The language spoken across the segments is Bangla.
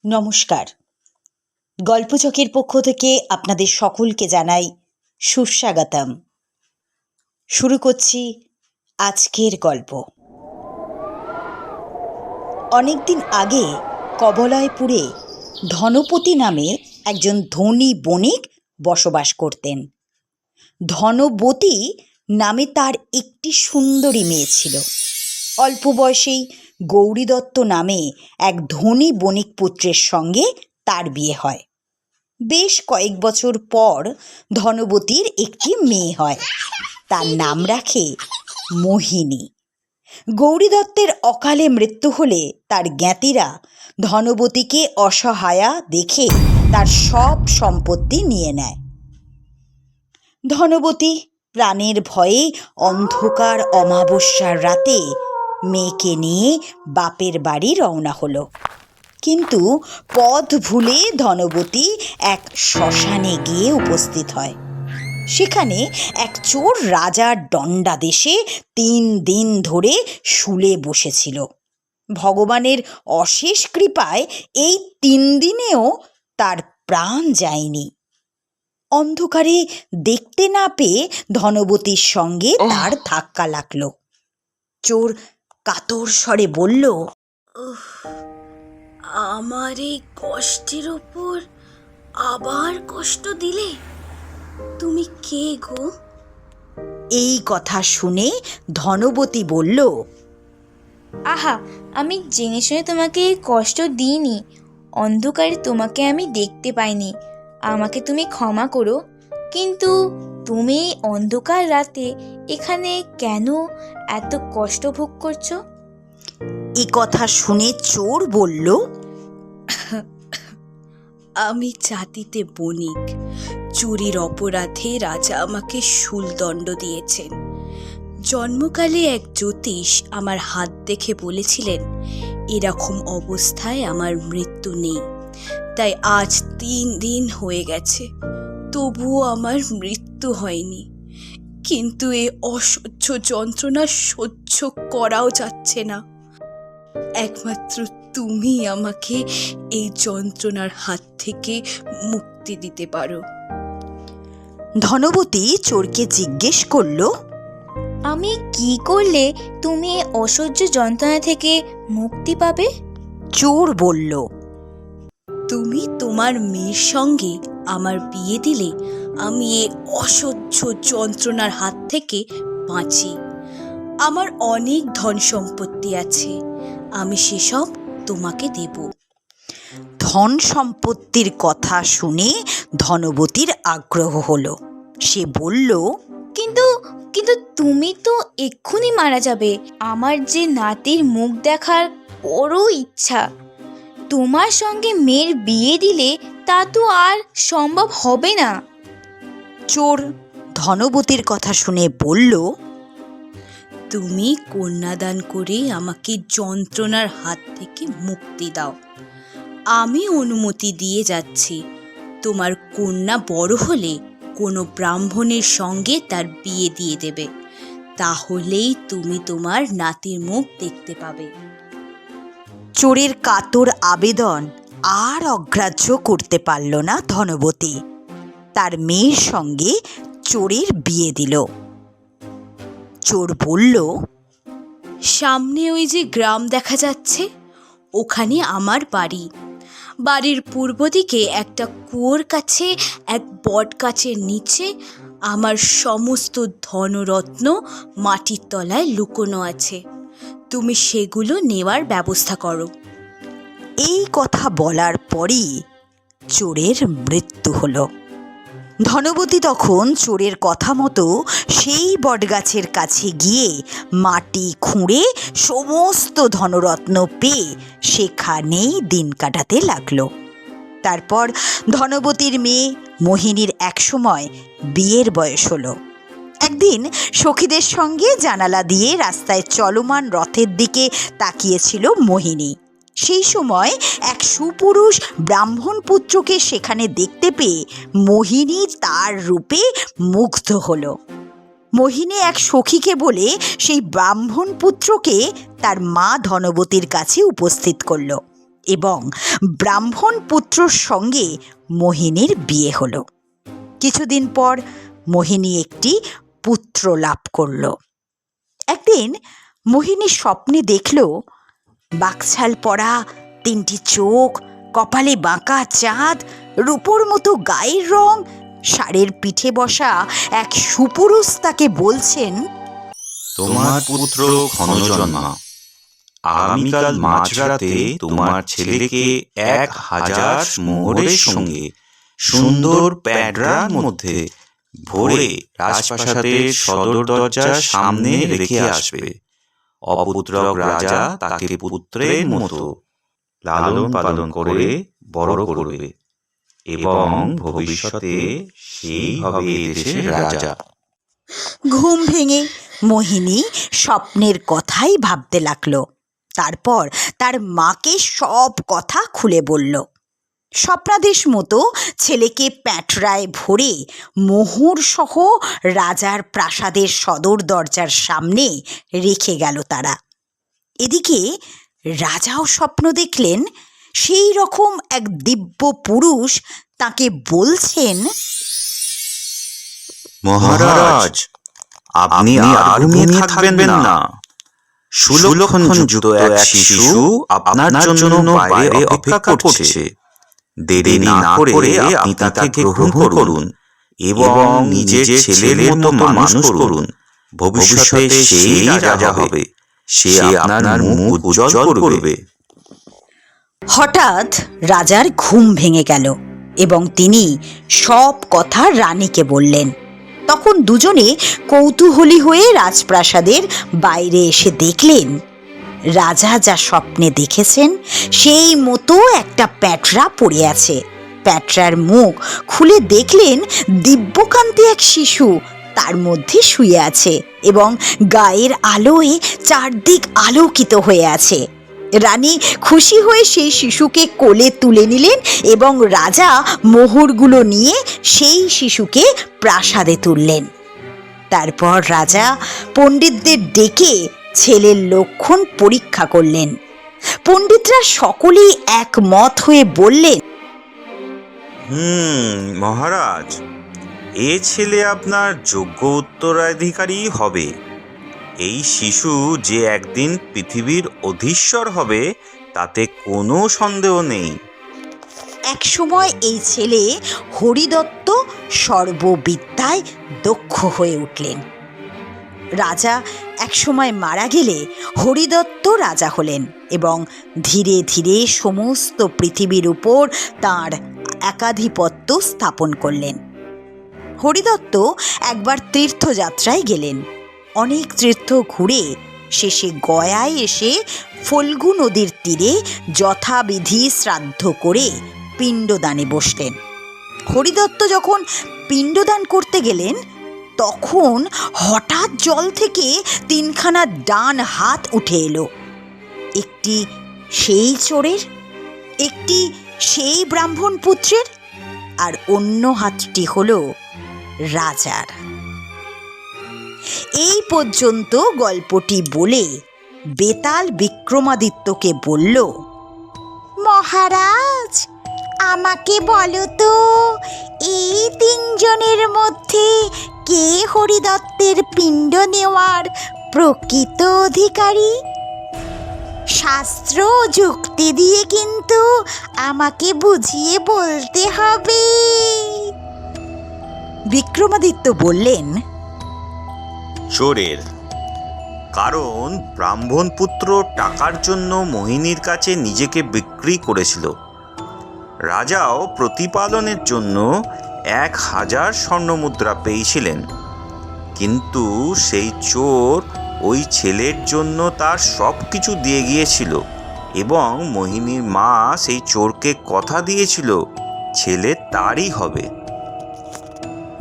নমস্কার। গল্পচকের পক্ষ থেকে আপনাদের সকলকে জানাই সুস্বাগতম। শুরু করছি আজকের গল্প। অনেকদিন আগে কবলয়পুরে ধনপতি নামে একজন ধনী বণিক বসবাস করতেন। ধনবতী নামে তার একটি সুন্দরী মেয়ে ছিল। অল্প বয়সেই গৌরী দত্ত নামে এক ধনী বণিক পুত্রের সঙ্গে তার বিয়ে হয়। বেশ কয়েক বছর পর ধনবতীর একটি মেয়ে হয়। তার নাম রাখে মোহিনী। গৌরী দত্তের অকালে মৃত্যু হলে তার জ্ঞাতিরা ধনবতীকে অসহায়া দেখে তার সব সম্পত্তি নিয়ে নেয়। ধনবতী প্রাণের ভয়ে অন্ধকার অমাবস্যার রাতে মেয়েকে নিয়ে বাপের বাড়ি রওনা হলো। কিন্তু পথ ভুলে ধনবতী এক শ্মশানে গিয়ে উপস্থিত হয়। সেখানে এক চোর রাজার দণ্ডাদেশে 3 দিন ধরে শুলে বসেছিল। ভগবানের অশেষ কৃপায় এই 3 দিনেও তার প্রাণ যায়নি। অন্ধকারে দেখতে না পেয়ে ধনবতীর সঙ্গে তার ধাক্কা লাগলো। চোর কাতর স্বরে বলল, আমার এই কষ্টের ওপর আবার কষ্ট দিলে? তুমি কে গো? এই কথা শুনে ধনবতী বলল, আহা, আমি জেনে শুনে তোমাকে কষ্ট দিইনি। অন্ধকারে তোমাকে আমি দেখতে পাইনি, আমাকে তুমি ক্ষমা করো। কিন্তু তুমি অন্ধকার রাতে এখানে কেন এত কষ্ট ভোগ করছো? এই কথা শুনে চোর বলল, আমি জাতিতে বণিক। চুরির অপরাধে রাজা আমাকে শূলদণ্ড দিয়েছেন। জন্মকালে এক জ্যোতিষ আমার হাত দেখে বলেছিলেন এরকম অবস্থায় আমার মৃত্যু নেই। তাই আজ 3 দিন হয়ে গেছে, তবুও আমার মৃত্যু হয়নি। কিন্তু এ অসহ্য যন্ত্রণা সহ্য করাও যাচ্ছে না। একমাত্র তুমি আমাকে এই যন্ত্রণার হাত থেকে মুক্তি দিতে পারো। ধনবতী চোরকে জিজ্ঞেস করল, আমি কি করলে তুমি এই অসহ্য যন্ত্রণা থেকে মুক্তি পাবে? চোর বলল, তুমি তোমার মেয়ের সঙ্গে আমার বিয়ে দিলে আমি এই অসহ্য যন্ত্রণার হাত থেকে বাঁচি। আমার অনেক ধন সম্পত্তি আছে, আমি সেসব তোমাকে দেব। ধন সম্পত্তির কথা শুনে ধনবতীর আগ্রহ হলো। সে বলল, কিন্তু কিন্তু তুমি তো এক্ষুনি মারা যাবে। আমার যে নাতির মুখ দেখার বড় ইচ্ছা। তোমার সঙ্গে মেয়ের বিয়ে দিলে তা তো আর সম্ভব হবে না। চোর ধনবতীর কথা শুনে বলল, তুমি কন্যাদান করে আমাকে যন্ত্রণার হাত থেকে মুক্তি দাও। আমি অনুমতি দিয়ে যাচ্ছি, তোমার কন্যা বড় হলে কোনো ব্রাহ্মণের সঙ্গে তার বিয়ে দিয়ে দেবে। তাহলেই তুমি তোমার নাতির মুখ দেখতে পাবে। চোরের কাতর আবেদন আর অগ্রাহ্য করতে পারল না ধনবতী। তার মেয়ের সঙ্গে চোরের বিয়ে দিল। চোর বলল, সামনে ওই যে গ্রাম দেখা যাচ্ছে, ওখানে আমার বাড়ি। বাড়ির পূর্ব দিকে একটা কুয়োর কাছে এক বট গাছের নিচে আমার সমস্ত ধনরত্ন মাটির তলায় লুকোনো আছে। তুমি সেগুলো নেওয়ার ব্যবস্থা করো। এই কথা বলার পরই চোরের মৃত্যু হলো। ধনবতী তখন চোরের কথা মতো সেই বটগাছের কাছে গিয়ে মাটি খুঁড়ে সমস্ত ধনরত্ন পেয়ে সেখানেই দিন কাটাতে লাগলো। তারপর ধনবতীর মেয়ে মোহিনীর একসময় বিয়ের বয়স হলো। একদিন সখীদের সঙ্গে জানালা দিয়ে রাস্তায় চলমান রথের দিকে তাকিয়েছিল মোহিনী। সেই সময় এক সুপুরুষ ব্রাহ্মণ পুত্রকে সেখানে দেখতে পেয়ে মোহিনী তার রূপে মুগ্ধ হলো। মোহিনী এক সখীকে বলে সেই ব্রাহ্মণ পুত্রকে তার মা ধনবতীর কাছে উপস্থিত করল। এবং ব্রাহ্মণ পুত্রর সঙ্গে মোহিনীর বিয়ে হলো। কিছুদিন পর মোহিনী একটি পুত্র লাভ করল। একদিন মোহিনী স্বপ্নে দেখল বাকছাল পরা, 3টি চোখ, কপালে বাঁকা চাঁদ, রূপোর মতো গায়ের রং, ষাঁড়ের পিঠে বসা এক সুপুরুষ তাকে বলছেন, তোমার পুত্র ক্ষণজন্মা, আগামীকাল মাঝরাতে তোমার ছেলেকে 1000 মোহরের সঙ্গে সুন্দর প্যাডরার মধ্যে ভরে রাজপ্রাসাদের সদর দরজার সামনে রেখে আসবে। অপুত্রক রাজা তাকে পুত্রের মতো লালন পালন করে বড় করবে এবং ভবিষ্যতে সেই হবে এদেশের রাজা। ঘুম ভেঙে মোহিনী স্বপ্নের কথাই ভাবতে লাগলো। তারপর তার মাকে সব কথা খুলে বলল। স্বপ্নাদেশ মতো ছেলেকে প্যাঁটরায় ভরে মোহর সহ রাজার প্রাসাদের সদর দরজার সামনে রেখে গেল তারা। এদিকে রাজাও স্বপ্ন দেখলেন সেই রকম এক দিব্য পুরুষ তাকে বলছেন, মহারাজ, আপনি আর ঘুমিয়ে থাকবেন না। সুলক্ষণযুক্ত এক শিশু আপনার জন্য বাইরে অপেক্ষা করছে। দেরি না করে আপনি তাকে গ্রহণ করুন এবং নিজের ছেলের মতো মানুষ করুন। ভবিষ্যতে সেই রাজা হবে, সে আপনার মুখ উজ্জ্বল করবে। হঠাৎ রাজার ঘুম ভেঙে গেল এবং তিনি সব কথা রানীকে বললেন। তখন দুজনে কৌতূহলী হয়ে রাজপ্রাসাদের বাইরে এসে দেখলেন রাজা যা স্বপ্নে দেখেছেন সেই মতো একটা প্যাঁটরা পড়ে আছে। প্যাঁটরার মুখ খুলে দেখলেন দিব্যকান্তি এক শিশু তার মধ্যে শুয়ে আছে এবং গায়ের আলোয় চারদিক আলোকিত হয়ে আছে। রানী খুশি হয়ে সেই শিশুকে কোলে তুলে নিলেন এবং রাজা মোহরগুলো নিয়ে সেই শিশুকে প্রাসাদে তুললেন। তারপর রাজা পণ্ডিতদের ডেকে ছেলের লক্ষণ পরীক্ষা করলেন। পণ্ডিতরা সকলেই একমত হয়ে বললেন, মহারাজ, এ ছেলে আপনার যোগ্য উত্তরাধিকারী হবে। এই শিশু যে একদিন পৃথিবীর অধীশ্বর হবে তাতে কোনো সন্দেহ নেই। এক সময় এই ছেলে হরিদত্ত সর্ববিদ্যায় দক্ষ হয়ে উঠলেন। রাজা এক সময় মারা গেলে হরিদত্ত রাজা হলেন এবং ধীরে ধীরে সমস্ত পৃথিবীর উপর তাঁর একাধিপত্য স্থাপন করলেন। হরিদত্ত একবার তীর্থযাত্রায় গেলেন। অনেক তীর্থ ঘুরে শেষে গয়ায় এসে ফল্গু নদীর তীরে যথাবিধি শ্রাদ্ধ করে পিণ্ডদানে বসলেন। হরিদত্ত যখন পিণ্ডদান করতে গেলেন তখন হঠাৎ জল থেকে 3খানা ডান হাত উঠে এলো। একটি সেই চোরের, একটি সেই ব্রাহ্মণ পুত্রের, আর অন্য হাতটি হলো রাজার। এই পর্যন্ত গল্পটি বলে বেতাল বিক্রমাদিত্যকে বলল, মহারাজ, আমাকে বলো তো এই 3 জনের মধ্যে কে হরিদত্তের পিণ্ড নেওয়ার প্রকৃত অধিকারী? শাস্ত্র যুক্তি দিয়ে কিন্তু আমাকে বুঝিয়ে বলতে হবে। বিক্রমাদিত্য বললেন, চোরের, কারণ ব্রাহ্মণ পুত্র টাকার জন্য মোহিনীর কাছে নিজেকে বিক্রি করেছিল। রাজাও প্রতিপালনের জন্য 1000 স্বর্ণমুদ্রা পেয়েছিলেন, কিন্তু সেই চোর ওই ছেলের জন্য তার সব কিছু দিয়ে গিয়েছিল এবং মোহিনীর মা সেই চোরকে কথা দিয়েছিল ছেলে তারই হবে।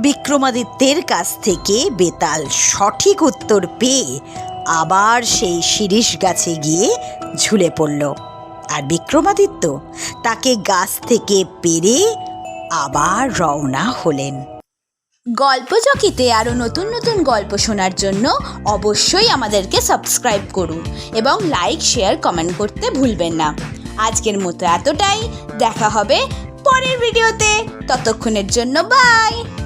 বিক্রমাদিত্যের কাছ থেকে বেতাল সঠিক উত্তর পেয়ে আবার সেই শিরীষ গাছে গিয়ে ঝুলে পড়ল, আর বিক্রমাদিত্য তাকে গাছ থেকে পেরে আবার রওনা হলেন। গল্প চকিতে আরও নতুন নতুন গল্প শোনার জন্য অবশ্যই আমাদেরকে সাবস্ক্রাইব করুন এবং লাইক, শেয়ার, কমেন্ট করতে ভুলবেন না। আজকের মতো এতটাই। দেখা হবে পরের ভিডিওতে। ততক্ষণের জন্য বাই।